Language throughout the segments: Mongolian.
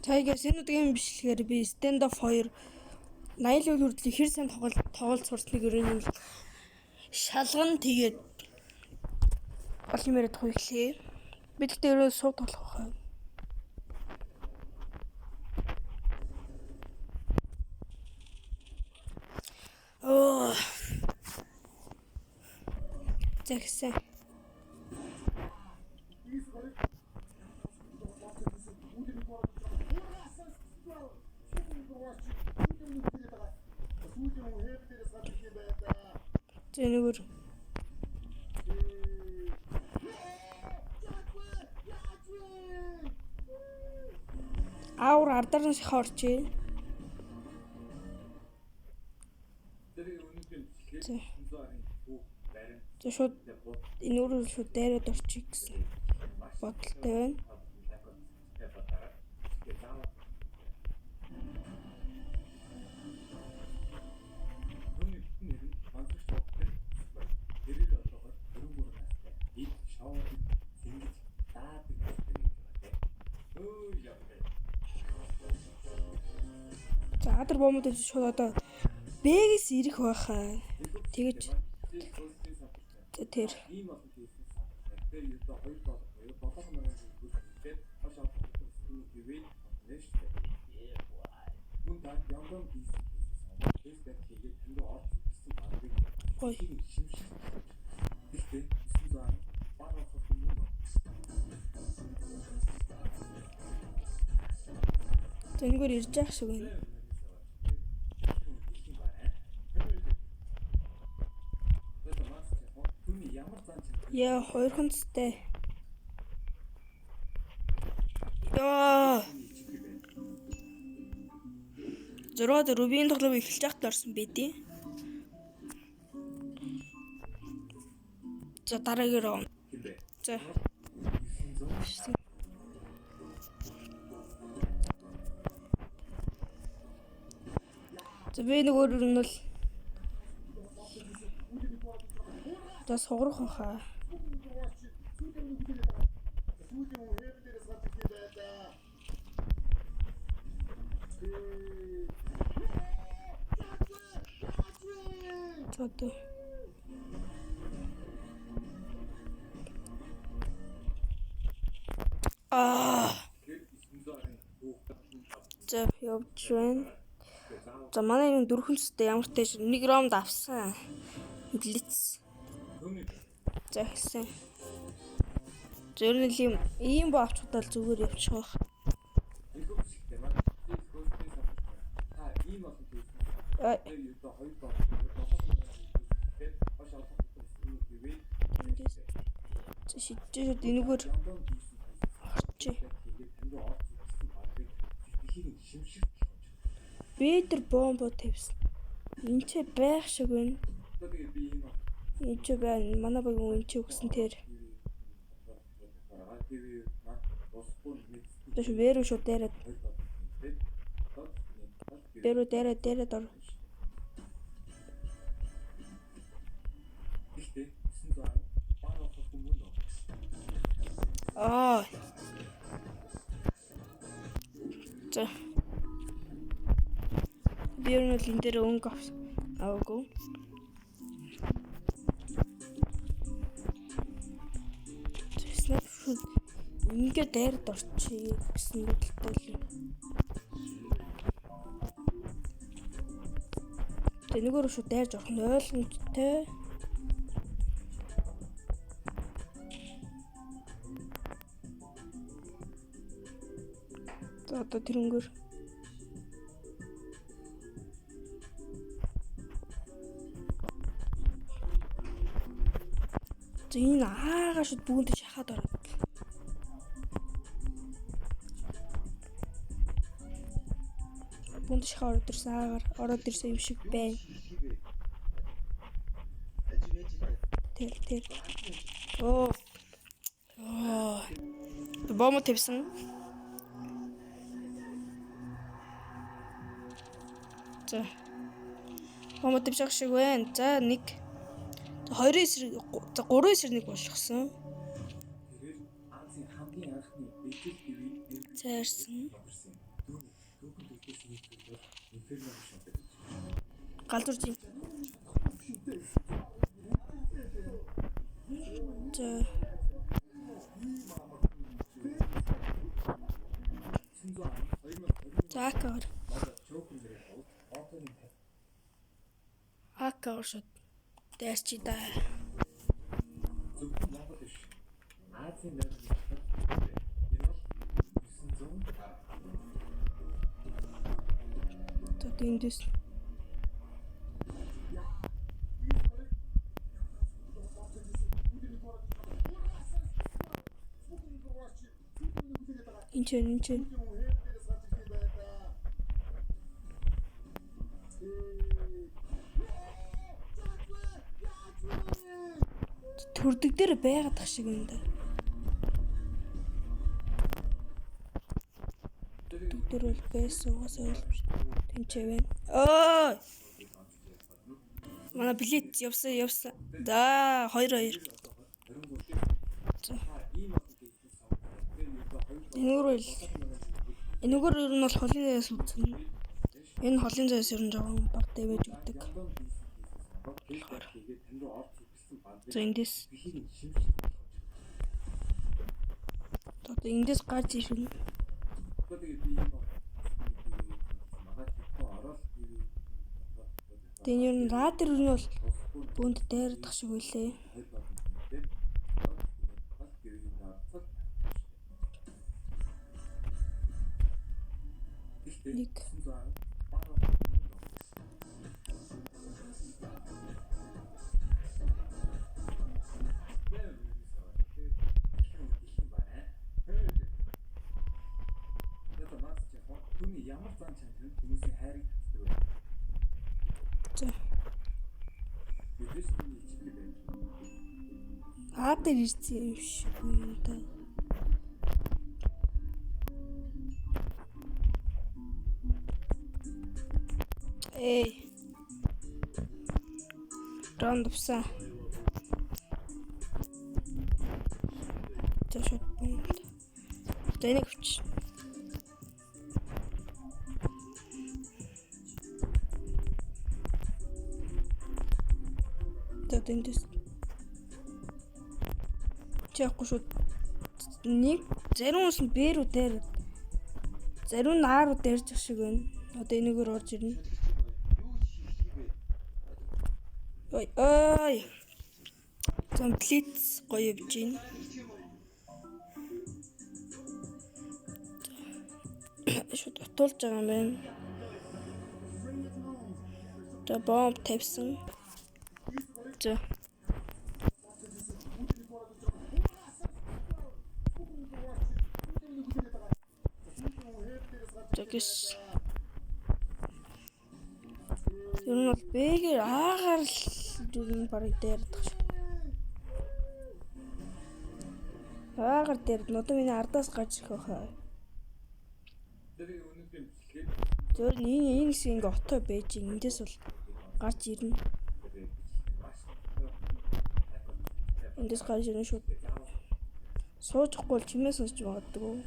Тайгаас энэ удаагийн бичлэгээр би Stand Up 2 80 л хүртэл хэр сайн тоглолт сурсныг өрөөний шалган тэгээд олон юм яриад хуйлээ. Би тэгтээ өрөө сууг тоглох хаа. Оо. Тэгсэн. Зэнэгэр аур ардарнаас их орчээ. За шууд энэ өөрөө шууд дайраад орчих гэсэн бодолтой байна. За адар бомбод шууд одоо Б-гээс ирэх байхаа. Тэгэж тэр Зэнгээр ирж явах шиг байна. Яа, хоёр хүнстэй. Яа. Зөрөөд Рубин тоглоом эхэлж байхад орсон байдیں۔ За дараагийн раунд. За. За би нөгөө нь бол за сугарах хаа. Зато за явж байна. За манай юм дөрвөнцтэй ямар ч тааш нэг раунд авсан. Блиц. За хэсэн. Зөрнөл юм ийм боо авчихдаа зүгээр явчих واخ. За шийдэж энэгээр орчих. Бэдэр бомбо тавьсан. Энд ч байх шиг байна. Энд ч байна. Манай багийн энэ ч өгсөн тэр. Тэш вэрүү шууд дайраад. Вэрүү дайраад ор. За. Би ер нь энэ дээр өнгө аваагүй. Snapshot ингээд дайраад орчих гэсэн бодолтой л. Тэнэгээр шууд дайрж орох нь ойлгомжтой. За одоо тэрнгэр энэ аагаш бүгд шахаад ороод. Бүгд шахаад ирсэн аагаар ороод ирсэн юм шиг байна. Тэр. Оо. Бомб тавьсан. За. Бомб тавьчих шиг байна. За нэг 2 эсрэг 3 эсрэг болгосон. Зайрсан. галзуурч юм. За акаар. Акаар шот. Дайсчи да. Эндээс энэ төрдөг дээр байгаад ах шиг юм да. Төрдөр бол байсан угаас ойлгомж тэнцээ байна. Ой. Манай билет явсан. За 2-2. Энэгээр ер нь бол холын заяас үзсэн. Энэ холын заяас ер нь жоохон баг дэвэж өгдөг. За эндээс эндээс гарч ирнэ. Тэгээ ер нь радер нь бол бөөнд дайрдах шиг үлээ. Нэг радер ирсэн юм шиг юм да. Раунд авсан. Тэшэт бомб. Тэнийг хүч. Тэндээс чаахгүй шүү. Нэг зарим ус нь бэрүү дээр. Зарим нь ааруу дээрж ах шиг байна. Одоо энэгээр орж ирнэ. Ой. Комплит гоё явж байна. Шууд утуулж байгаа юм байна. За бомб тавьсан. За. Тэгээс ер нь бол бэгээр аагаар л ер нь барыг дайрдах шиг. Аагаар дээр одоо миний ардаас гарч ирэх байхаа. Зөөр энэ хэсэг ингээ отоо байж эндээс бол гарч ирнэ. Эндээс гарч ирнэ шүү. Суужихгүй бол чимээ сонсч магадгүй.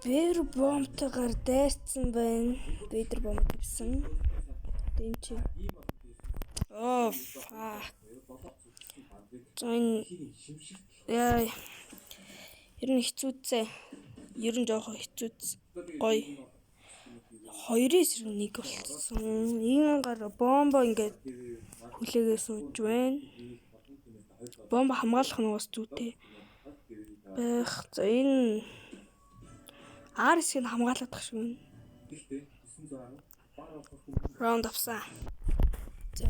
Бэр бомбтойгоор дайрцсан байна. Бэдэр бомб тавьсан. Тэнч. Оо фак. Яа. Ер нь хэцүүцээ. Ер нь жоохон хэцүүц. Гоё. 2-1 болсон. Ийм гар бомбо ингээд хүлээгээ сууж байна. Бомбо хамгаалах нь бас зүйтэй. Бэх. За энэ Арсыг хамгаалах шиг байна. Раунд авсан. За.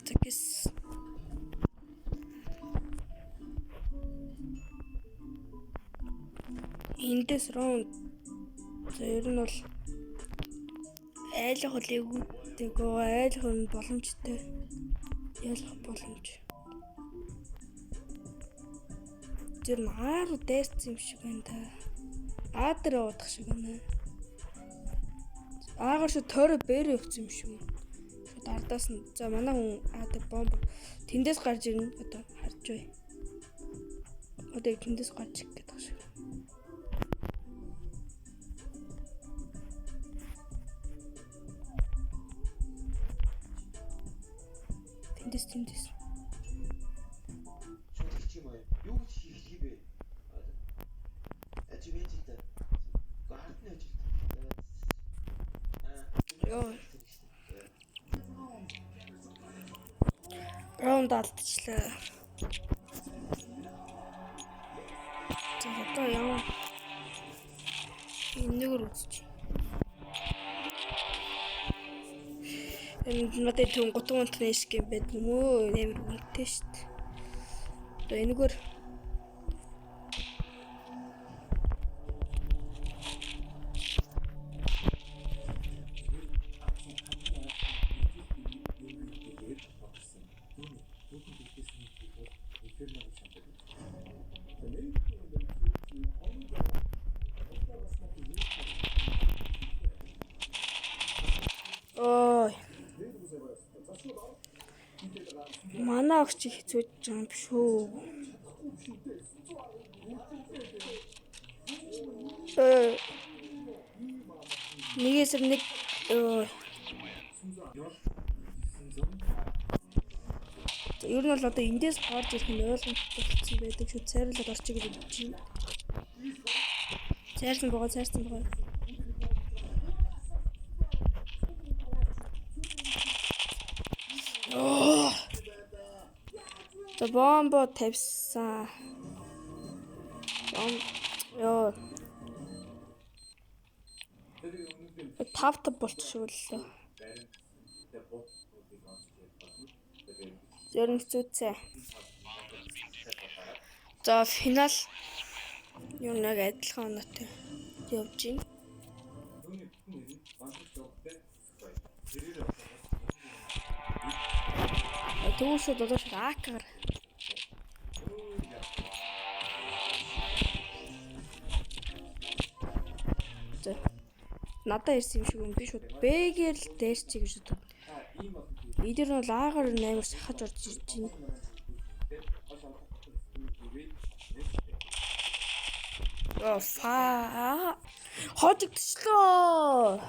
Тэгээс эндээс раунд. За ер нь бол айлах үлээгүүдтэйгөө айлах нь боломжтой. Ялах боломж. Тэр ааруу дайрцсан юм шиг байна та. Аадар явах шиг байна. Аагаар шууд тойроо бэрээ өгсөн юм шүү. Шууд ардаас нь. За манай хүн тэр бомб тэндээс гарч ирнэ. Одоо харж бай. Одоо тэндээс гарч ирэх гэдэг шиг. Тэндээс. Шүлгч юм аа. Юу гэж хийх бэ? Ажиг ээж та. Гардны ажиг. Ёо. Раунд алдчихлаа. За одоо яа. Энэгээр үзчих. Энэ надад түн гутгуунт нэш гэм байд юм уу? Нэмэр үнэтэй шүү дээ. Одоо энэгээр ой. Манай огч хэцүүж байгаа юм шүү. Нэгээс нэг ер нь бол одоо эндээс гарч ирэх нь ойлгомжтой болсон байдаг шүү. Цайруулаад орчих гэж бодож байна. Цайрсан байгаа. За бомбо тавьсан. Ёо. Тав болчихвол. Зөрн зүцээ. За финал юу нэг адилхан оноотой явж байна. Түүшүүд одоо шууд акаар. За. Надад ирсэн юм шиг юм би шууд бэгээр л дээрчиг гэж боддог. Эдгээр нь бол аагаар амар сахаж орж ирж байна. Хожигдчихлоо.